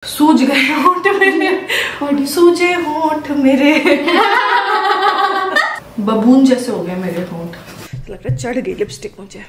सूज गए होंठ मेरे, और सूजे होंठ मेरे बबून जैसे हो गए मेरे होंठ, लग रहा है चढ़ गई लिपस्टिक मुझे।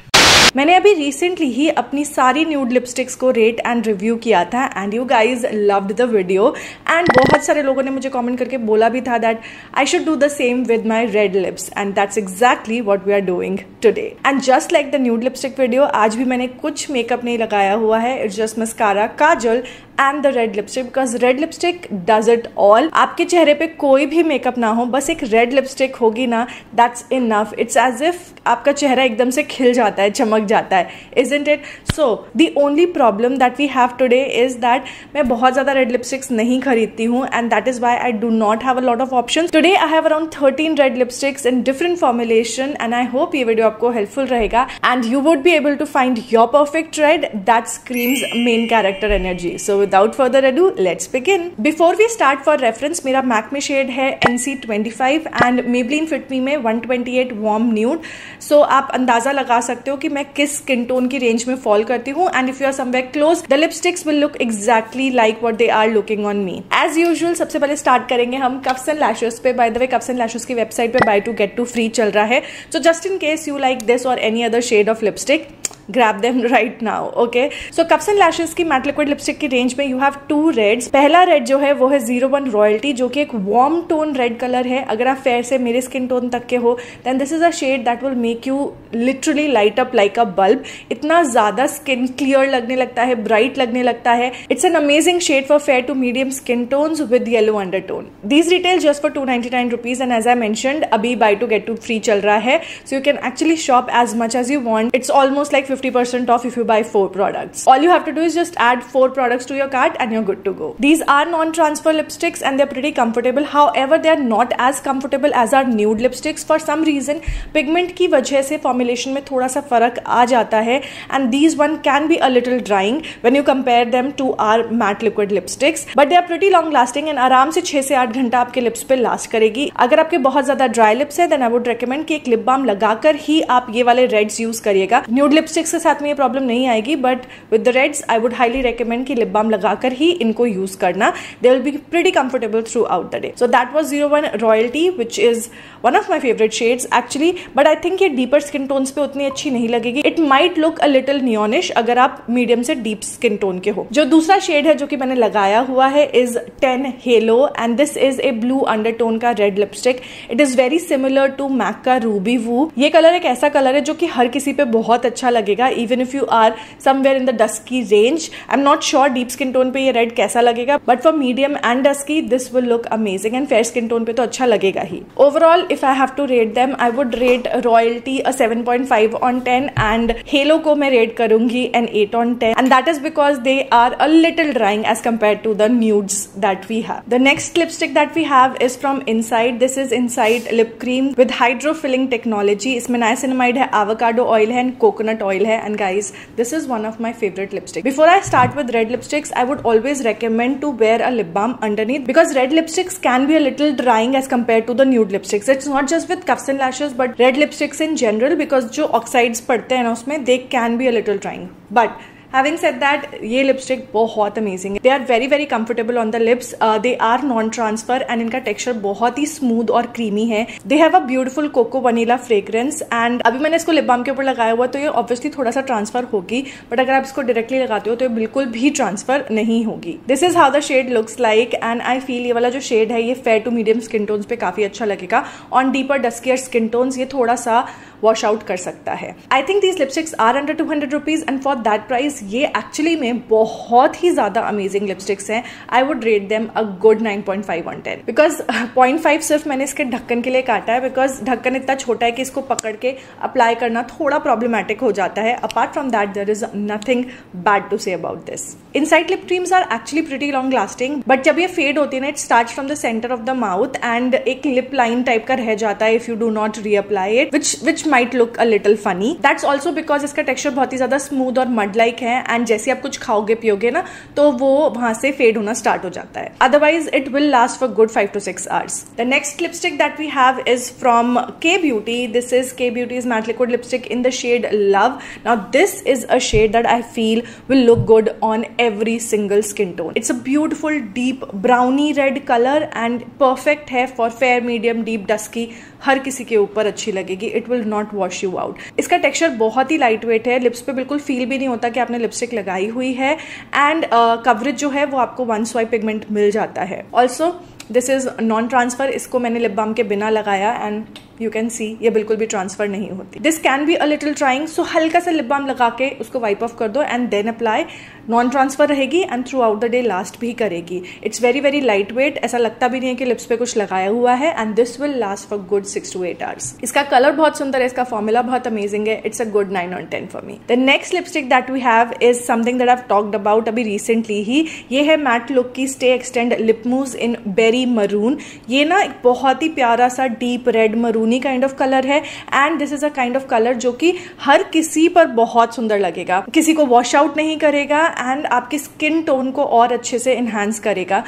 मैंने अभी रिसेंटली ही अपनी सारी न्यूड लिपस्टिक्स को रेट एंड रिव्यू किया था and you guys loved the video and बहुत सारे लोगों ने मुझे कमेंट करके बोला भी था that I should do the same with my red lips and that's exactly what we are doing today. And just like the nude lipstick video, आज भी मैंने कुछ मेकअप नहीं लगाया हुआ है, it's just mascara, kajal and the red lipstick because red lipstick does it all. आपके चेहरे पे कोई भी मेकअप ना हो, बस एक रेड लिपस्टिक होगी ना, that's enough. It's as if आपका चेहरा एकदम से खिल जाता है, चमक जाता है, isn't it? So the only problem that we have today is that मैं बहुत ज़्यादा रेड लिपस्टिक्स नहीं खरीदती हूँ and that is why I do not have a lot of options. Today I have around 13 red lipsticks in different formulation and I hope ये video आपको helpful रहेगा and you would be able to find your perfect red that screams main character energy. So without further ado, let's begin. Before we start, for reference, मेरा MAC में shade है NC25 and Maybelline Fit Me में 128 Warm Nude. So आप अंदाजा लगा सकते हो कि मैं किस स्किन टोन की रेंज में फॉल करती हूँ and if you are somewhere close the lipsticks will look exactly like what they are looking on me. As usual सबसे पहले स्टार्ट करेंगे हम कफ्स एंड लैशेस पे। By the way cuffs and lashes की website पे buy two get two free चल रहा है, so just in case you like this और any other shade of lipstick, grab them right now, okay? So Cups and Lashes की matte liquid lipstick की range में you have 2 Reds. पहला red जो है वो है 01 रॉयल्टी, जो कि एक वार्म टोन रेड कलर है। अगर आप फेयर से मेरे स्किन टोन तक के हो then this is a shade that will make you literally light up like a bulb. इतना ज्यादा स्किन क्लियर लगने लगता है, ब्राइट लगने लगता है। It's an amazing shade for fair to medium skin tones with yellow undertone. These retail just for 299 rupees and as I mentioned अभी buy two get two free चल रहा है, so you can actually shop as much as you want. It's almost like 50% off if you buy 4 products. All you have to do is just add 4 products to your cart and you're good to go. These are non-transfer lipsticks and they're pretty comfortable. However, they are not as comfortable as our nude lipsticks. For some reason, pigment की वजह से formulation में थोड़ा सा फर्क आ जाता है and these one can be a little drying when you compare them to our matte liquid lipsticks. But they are pretty long lasting and आराम से 6 से 8 घंटा आपके लिप्स पे लास्ट करेगी। अगर आपके बहुत ज्यादा ड्राई लिप्स है then I would recommend कि एक लिप बाम लगाकर ही आप ये वाले रेड्स यूज करिएगा। न्यूड लिपस्टिक्स के साथ में ये प्रॉब्लम नहीं आएगी, but with the Reds I would highly recommend कि लिप बाम लगाकर ही इनको यूज करना। They will be pretty comfortable through out the day. So that was 01 royalty which is one of my favourite shades actually, but I think ये deeper skin tones पे उतनी अच्छी नहीं लगेगी। It might look a little नियोनिश अगर आप medium से deep skin tone के हो। जो दूसरा शेड है जो कि मैंने लगाया हुआ है is 10 hello and this is a blue undertone का red lipstick. It is very similar to MAC का रूबी वू। ये कलर एक ऐसा कलर है जो कि हर किसी पे बहुत अच्छा लगेगा, even if you are somewhere in the dusky range. I'm not sure deep skin tone पे ये red कैसा लगेगा, but for medium and dusky this will look amazing and fair skin tone पे तो अच्छा लगेगा ही। Overall, if I have to rate them, I would rate Royalty a 7.5 on 10 and Halo को मैं rate करूंगी an 8 on 10 and that is because they are a little drying as compared to the nudes that we have. The next lipstick that we have is from Inside. This is Inside Lip Cream with Hydrofilling Technology. इसमें niacinamide है, avocado oil है and coconut oil है and guys this is one of my favorite lipstick. Before I start with red lipsticks, I would always recommend to wear a lip balm underneath because red lipsticks can be a little drying as compared to the nude lipsticks. It's not just with Cuffs and Lashes but red lipsticks in general because जो oxides पड़ते हैं ना उसमें they can be a little drying. But Having said that, ये lipstick बहुत amazing है। They are very very comfortable on the lips, they are non transfer and इनका texture बहुत ही स्मूथ और क्रीमी है। They have a beautiful cocoa vanilla fragrance and अभी मैंने इसको लिप बाम के ऊपर लगाया हुआ तो ये ऑब्वियसली थोड़ा सा ट्रांसफर होगी, बट अगर आप इसको डायरेक्टली लगाते हो तो ये बिल्कुल भी ट्रांसफर नहीं होगी। This is how the shade looks like and I feel ये वाला जो शेड है ये fair to medium skin tones पे काफी अच्छा लगेगा। On deeper duskier skin tones ये थोड़ा सा वॉश आउट कर सकता है। I think these lipsticks are under 200 rupees and for that price ये एक्चुअली में बहुत ही ज्यादा अमेजिंग लिपस्टिक्स हैं। I would rate them a good 9.5 on 10 because 0.5 सिर्फ मैंने इसके ढक्कन के लिए काटा है बिकॉज ढक्कन इतना छोटा है कि इसको पकड़ के अप्लाई करना थोड़ा प्रॉब्लमैटिक हो जाता है। Apart from that there is nothing bad to say about this. Insight lip creams are actually pretty long lasting, but जब ये फेड होती है ना it starts from the center of the mouth and एक lip line type का रह जाता है if you do not reapply it, which might look a little funny. That's also because इसका टेक्सचर बहुत ही ज्यादा स्मूथ और मड लाइक है एंड जैसे आप कुछ खाओगे पियोगे ना तो वो वहां से फेड होना स्टार्ट हो जाता है. Otherwise it will last for good 5 to 6 hours. The next lipstick that we have is from K Beauty. This is K Beauty's matte liquid lipstick in the shade Love. Now this is a shade that I feel will look good on every single skin tone. It's a beautiful deep browny red color and perfect है for fair, medium, deep, dusky. हर किसी के ऊपर अच्छी लगेगी. It will not wash you out. इसका texture बहुत ही light weight है. Lips पे बिल्कुल फील भी नहीं होता कि आपने लिपस्टिक लगाई हुई है एंड कवरेज जो है वो आपको 1 स्वाइप पिगमेंट मिल जाता है. Also this is non transfer. इसको मैंने लिप बाम के बिना लगाया एंड यू कैन सी ये बिल्कुल भी ट्रांसफर नहीं होती. This can be a little trying. So हल्का सा लिप बाम लगा के उसको वाइप ऑफ कर दो and then apply. Non transfer रहेगी and throughout the day last भी करेगी. It's very very light weight. ऐसा लगता भी नहीं है कि लिप्स पे कुछ लगाया हुआ है and this will last for good 6 to 8 hours. इसका कलर बहुत सुंदर है. इसका फॉर्मूला बहुत अमेजिंग है. It's a good 9 on 10 for me. The next lipstick that we have is something that I have talked about अभी रिसेंटली ही. ये है मैट लुक की stay extend lip mousse in berry maroon. ये ना एक बहुत ही प्यारा सा deep red मरूनी kind of colour है and this is a kind of colour जो कि हर किसी पर बहुत सुंदर लगेगा. किसी को वॉश आउट नहीं करेगा एंड आपकी स्किन टोन को और अच्छे से इनहांस करेगा.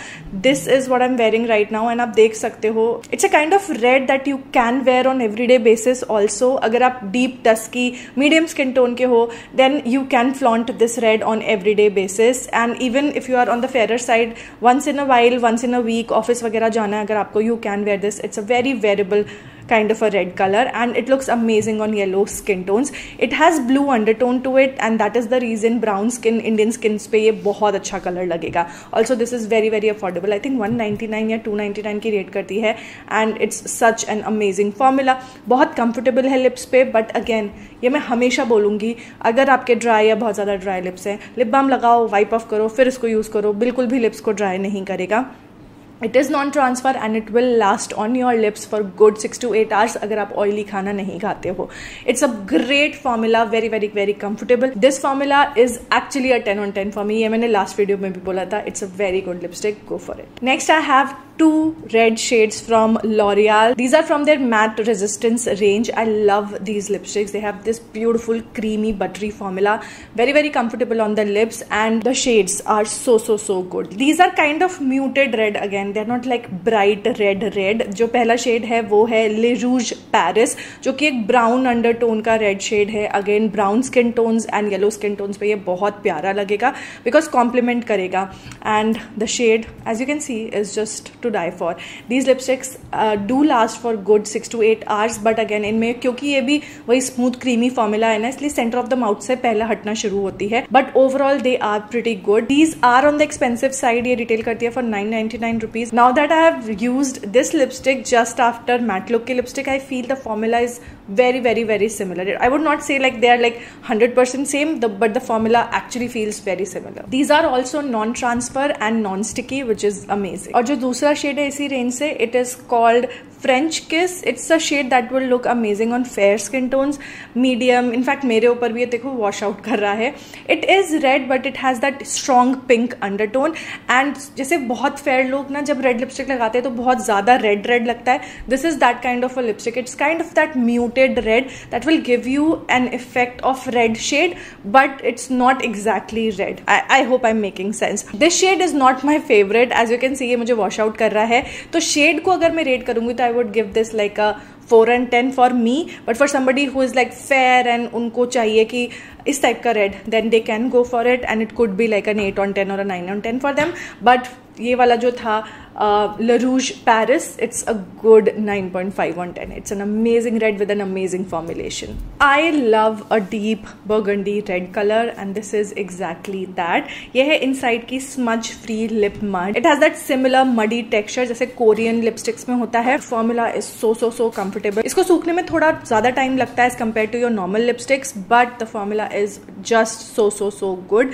This is what I am wearing right now and आप देख सकते हो. It's a kind of red that you can wear on everyday basis also. अगर आप deep dusky medium skin tone के हो then you can flaunt this red on everyday basis and even if you are on the fair side once in a while, once in a week office वगैरह जाना है अगर आपको, you can wear this. It's a very wearable kind of a red color and it looks amazing on yellow skin tones. It has blue undertone to it and that is the reason brown skin Indian skins पे ये बहुत अच्छा colour लगेगा. Also this is very very affordable. I think 199 या 299 की rate करती है and it's such an amazing formula. बहुत comfortable है लिप्स पे but again ये मैं हमेशा बोलूँगी अगर आपके ड्राई या बहुत ज़्यादा ड्राई लिप्स हैं लिप बाम लगाओ, वाइप ऑफ करो, फिर इसको यूज़ करो. बिल्कुल भी लिप्स को ड्राई नहीं करेगा. It is non transfer and it will last on your lips for good 6 to 8 hours अगर आप ऑयली खाना नहीं खाते हो. It's a great formula. Very very very comfortable. This formula is actually a 10 on 10 for मी. ये मैंने last video में भी बोला था. It's a very good lipstick. Go for it. Next I have 2 red shades from L'Oreal. These are from their matte resistance range. I love these lipsticks. They have this beautiful creamy buttery formula. Very very comfortable on the lips and the shades are so good. These are kind of muted red again. They're not like bright red. जो पहला shade है वो है Le Rouge Paris जो कि एक brown undertone का red shade है. Again brown skin tones and yellow skin tones पे ये बहुत प्यारा लगेगा because complement करेगा. And the shade as you can see is just to die for. These lipsticks do last for good 6 to 8 hours but again इनमें क्योंकि ये भी वही स्मूथ क्रीमी फॉर्मूला है ना इसलिए सेंटर ऑफ द माउथ से पहले हटना शुरू होती है but overall they are pretty good. These are on the expensive side. ये रिटेल करती है for 999 rupees. Now that I have used this lipstick just after matte look की lipstick I feel the formula is very similar. I would not say like they are like 100% same but the formula actually feels very similar. These are also non-transfer and non-sticky which is amazing. और जो दूसरा shade है इसी range से it is called French kiss. It's a shade that will look amazing on fair skin tones, medium. In fact मेरे ऊपर भी ये देखो वॉश आउट कर रहा है. It is red but it has that strong pink undertone and जैसे बहुत फेयर लोग ना जब रेड लिपस्टिक लगाते हैं तो बहुत ज्यादा रेड लगता है. This is that kind of a lipstick. It's kind of that muted red that will give you an effect of red shade but it's not exactly red. I hope I am making sense. This shade is not my favourite. As you can see ये मुझे wash out कर रहा है तो shade को अगर मैं rate करूंगी तो आई would give this like a 4 and 10 for me but for somebody who is like fair and उनको चाहिए कि इस टाइप का red then they can go for it and it could be like an 8 on 10 or a 9 on 10 for them but ये वाला जो था Le Rouge Paris it's a good 9.5 on 10. It's an amazing red with an amazing formulation. I love a deep burgundy red color and this is exactly that. ये है inside की smudge free lip mud. It has that similar muddy texture जैसे Korean lipsticks में होता है. Formula is so comfortable. इसको सूखने में थोड़ा ज्यादा टाइम लगता है as compared to your normal lipsticks but the formula is just so good.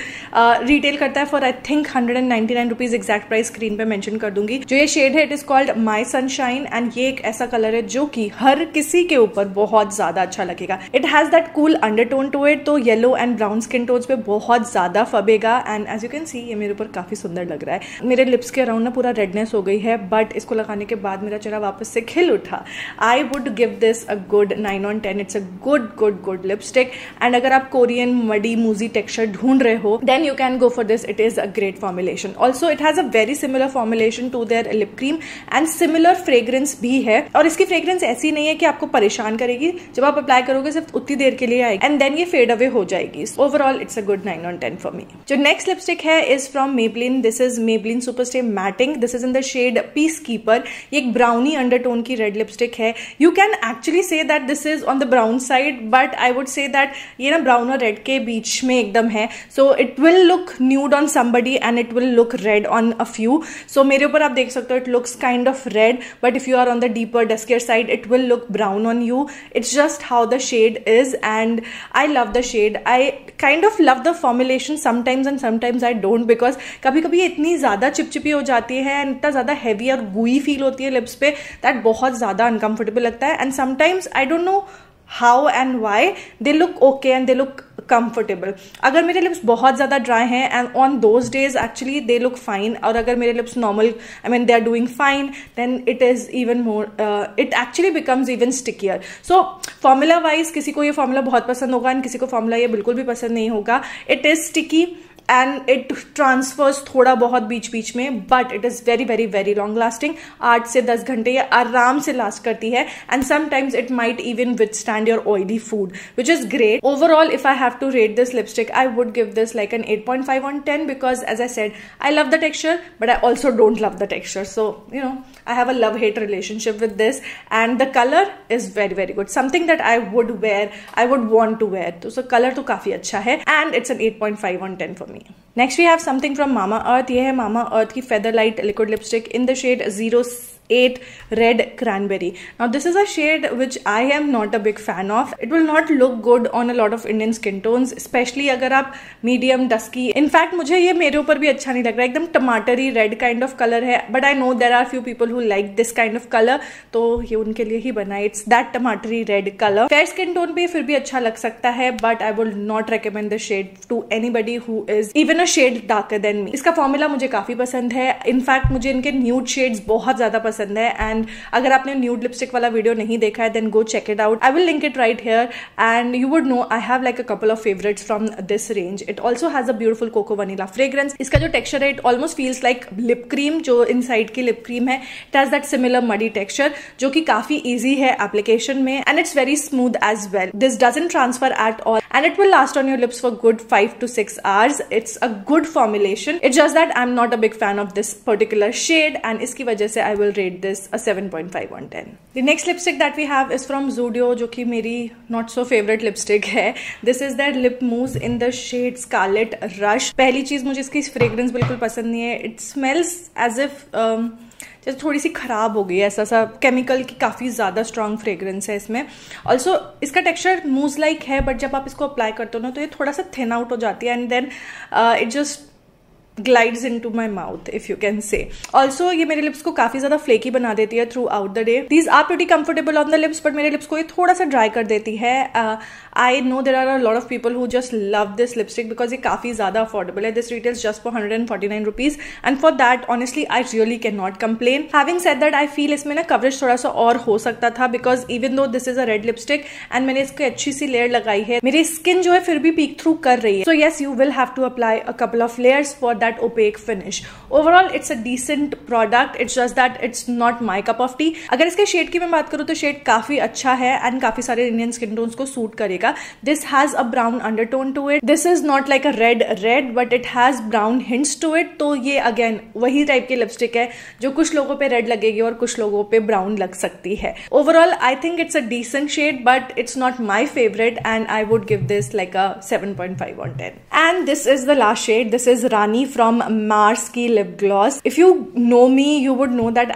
Retail करता है for I think 199 rupees, exact price screen पे मेंशन कर दूंगी। जो ये शेड है it is called my sunshine and ये एक ऐसा कलर है जो कि हर किसी के ऊपर बहुत ज्यादा अच्छा लगेगा। It has that cool undertone to it, तो yellow and brown skin tones पे बहुत ज्यादा फबेगा and as you can see ये मेरे ऊपर काफी सुंदर लग रहा है। मेरे लिप्स के अराउंड ना पूरा रेडनेस हो गई है, बट इसको लगाने के बाद मेरा चेहरा वापस से खिल उठा। I would give this a good 9 on 10। It's a good lipstick and अगर आप कोरियन मडी मूजी टेक्सचर ढूंढ रहे हो then you can go for this. It is a great formulation. Also it has a very similar formulation to their lip cream and similar fragrance भी है, और इसकी fragrance ऐसी नहीं है कि आपको परेशान करेगी। जब आप अप्लाई करोगे सिर्फ उतनी देर के लिए आएगी एंड देन ये फेड अवे हो जाएगी। Overall it's a good 9 on 10 for me. जो नेक्स्ट लिपस्टिक है is from Maybelline। This is Maybelline Superstay Matting। This is in the shade Peacekeeper। ये एक ब्राउनी अंडरटोन की रेड लिपस्टिक है। You can actually say that this is on the brown side, but I would say that ये ना brown और red के बीच में एकदम है। So it will look nude on somebody and it will look red on a few. So मेरे ऊपर आप देख सकते हो it looks kind of red, but if you are on the deeper duskier side it will look brown on you. It's just how the shade is and I love the shade. I kind of love the formulation sometimes and sometimes I don't, because कभी कभी इतनी ज्यादा चिपचिपी हो जाती है and इतना ज्यादा हैवी और गुई फील होती है लिप्स पे दैट बहुत ज्यादा अनकंफर्टेबल लगता है। And sometimes I don't know how and why they look okay and they look comfortable. अगर मेरे लिप्स बहुत ज्यादा ड्राई हैं and on those days actually they look fine, और अगर मेरे lips normal I mean they are doing fine then it is even more it actually becomes even stickier. So formula wise किसी को ये formula बहुत पसंद होगा एंड किसी को फॉर्मूला ये बिल्कुल भी पसंद नहीं होगा। It is sticky and it transfers थोड़ा बहुत बीच बीच में, but it is very long lasting. 8 से 10 घंटे ये आराम से लास्ट करती है and sometimes it might even withstand your oily food which is great. Overall if I have to rate this lipstick I would give this like an 8.5 on 10 because as I said I love the texture but I also don't love the texture, so you know I have a love-hate relationship with this and the color is very good, something that I would wear, I would want to wear, तो color तो काफी अच्छा है and it's an 8.5 on 10 for me. Next we have something from Mamaearth। ये है Mamaearth की Feather Light Liquid Lipstick in the shade 08 Red Cranberry। Now this is a shade which I am not a big fan of. It will not look good on a lot of Indian skin tones, especially अगर आप medium dusky। In fact मुझे ये मेरे ऊपर भी अच्छा नहीं लग रहा है, एकदम टमाटरी रेड काइंड ऑफ कलर है, but I know there are few people who like this kind of color, तो ये उनके लिए ही बना है। It's that टमाटरी red colour. Fair skin tone पे फिर भी अच्छा लग सकता है, but I will not recommend the shade to anybody who is even a shade darker than me। इसका फॉर्मूला मुझे काफी पसंद है। इनफैक्ट मुझे इनके न्यूड शेड्स बहुत ज्यादा पसंद है एंड अगर आपने न्यूड लिपस्टिक वाला वीडियो नहीं देखा है then go check it out. I will link it right here and you would know I have like a couple of favourites from this range. It also has a beautiful cocoa vanilla fragrance. इसका जो texture है it almost feels like lip cream, जो Insight की lip cream है। It has that similar muddy texture जो कि काफी easy है एप्लीकेशन में and it's very smooth as well. This doesn't transfer at all and it will last on your lips for good 5 to 6 hours। It's a good formulation. It's just that I am not a big fan of this particular shade and इसकी वजह से I will rate this a 7.5 on 10। The next lipstick that we have is from Zudio, जो कि मेरी not so favorite lipstick है। This is their lip mousse in the shade Scarlet Rush। पहली चीज मुझे इसकी फ्रेग्रेंस बिल्कुल पसंद नहीं है। It smells as if जैसे थोड़ी सी खराब हो गई, ऐसा सा केमिकल की काफी ज्यादा स्ट्रॉन्ग फ्रेग्रेंस है इसमें। ऑल्सो इसका टेक्सचर मूज लाइक है, बट जब आप इसको अप्लाई करते हो ना तो ये थोड़ा सा थिन आउट हो जाती है and then it just glides into my mouth if you can say। Also ये मेरे लिप्स को काफी ज्यादा फ्लेकी बना देती है through out the day. These are pretty comfortable on the lips but मेरे लिप्स को ये थोड़ा सा ड्राई कर देती है। I know there are a lot of people who just love this lipstick because ये काफी ज्यादा अफोर्डेबल है। This retails just for 149 rupees and for that honestly I really cannot complain। Having said that I feel इसमें ना coverage थोड़ा सा और हो सकता था because even though this is a red lipstick and मैंने इसको अच्छी सी लेयर लगाई है, मेरी स्किन जो है फिर भी पीक थ्रू कर रही है। So yes you will have to apply a couple of layers for that opaque finish। Overall it's a decent product, it's just that it's not my cup of tea। अगर इसके shade की मैं बात करूँ तो शेड काफी अच्छा है एंड काफी सारे इंडियन स्किन टोन्स को सूट करेगा। This has a brown undertone to it। This is not like a red but it has brown hints to it। तो ये अगेन वही टाइप की लिपस्टिक है जो कुछ लोगों पे रेड लगेगी और कुछ लोगों पे ब्राउन लग सकती है। Overall I think it's a decent shade but it's not my favorite and I would give this like a 7.5 on 10। And this is the last shade। This is Rani from Mars की lip gloss। If you know me you would know that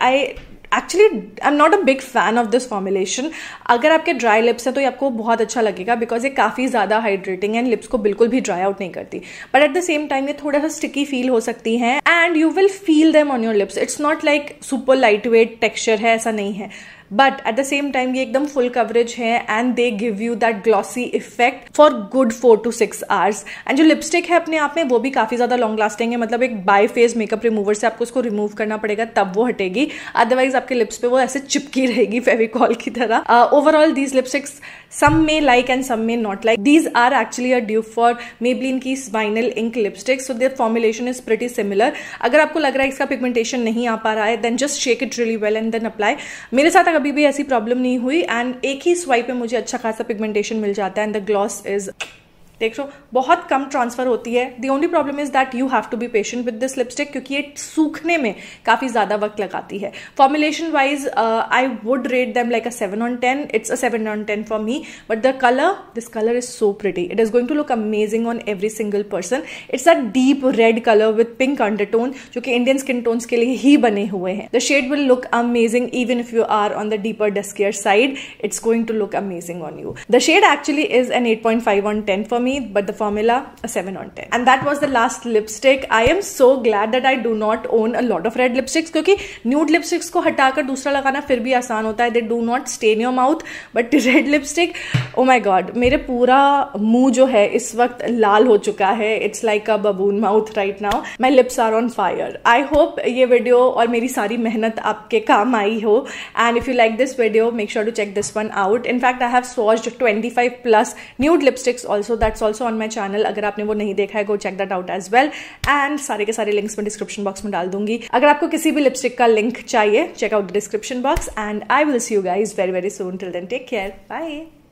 actually I am not a big fan of this formulation. अगर आपके dry lips हैं तो ये आपको बहुत अच्छा लगेगा बिकॉज ये काफ़ी ज़्यादा हाइड्रेटिंग एंड लिप्स को बिल्कुल भी ड्राई आउट नहीं करती. But at the same time ये थोड़ा सा स्टिकी फील हो सकती हैं and you will feel them on your lips. It's not like super light weight texture है, ऐसा नहीं है. But at the same time ये एकदम फुल कवरेज है and they give you that glossy effect for good 4 to 6 hours. And जो lipstick है अपने आप में वो भी काफी ज्यादा लॉन्ग लास्टिंग है. मतलब एक बाय फेस मेकअप रिमूवर से आपको उसको रिमूव करना पड़ेगा तब वो हटेगी, अदरवाइज आपके लिप्स पे वो ऐसे चिपकी रहेगी फेविकॉल की तरह. Overall these lipsticks some may like and some may not like. These are actually a dupe for Maybelline की Vinyl Ink lipstick, so their formulation is pretty similar. अगर आपको लग रहा है इसका पिगमेंटेशन नहीं आ पा रहा है then just shake it really well and then apply. मेरे साथ कभी भी ऐसी प्रॉब्लम नहीं हुई एंड एक ही स्वाइप में मुझे अच्छा खासा पिगमेंटेशन मिल जाता है एंड द ग्लॉस इज देख लो बहुत कम ट्रांसफर होती है. The only problem is that you have to be patient with this lipstick क्योंकि ये सूखने में काफी ज्यादा वक्त लगाती है. Formulation wise I would rate them like a 7 on 10. It's a 7 on 10 for me. But the colour, this colour is so pretty. It is going to look amazing on every single person. It's a deep red colour with pink undertone जो कि Indian skin tones के लिए ही बने हुए हैं. The shade will look amazing even if you are on the deeper duskier side. It's going to look amazing on you. The shade actually is an 8.5 on 10 for me, but the formula a 7 on 10. And that was the last lipstick. I am so glad that I do not own a lot of red lipsticks क्योंकि nude lipsticks को हटाकर दूसरा लगाना फिर भी आसान होता है. They do not stain your mouth, but red lipstick, oh my god, मेरे पूरा मुंह जो है इस वक्त लाल हो चुका है. It's like a baboon mouth right now. My lips are on fire. I hope ये वीडियो और मेरी सारी मेहनत आपके काम आई हो. And if you like this video, make sure to check this one out. In fact, I have swatched 25 plus nude lipsticks also. That's also on my channel. अगर आपने वो नहीं देखा है go check that out as well. And सारे के सारे links मैं डिस्क्रिप्शन बॉक्स में डाल दूंगी. अगर आपको किसी भी लिपस्टिक का लिंक चाहिए check out the description box and I will see you guys very very soon. Till then take care. Bye.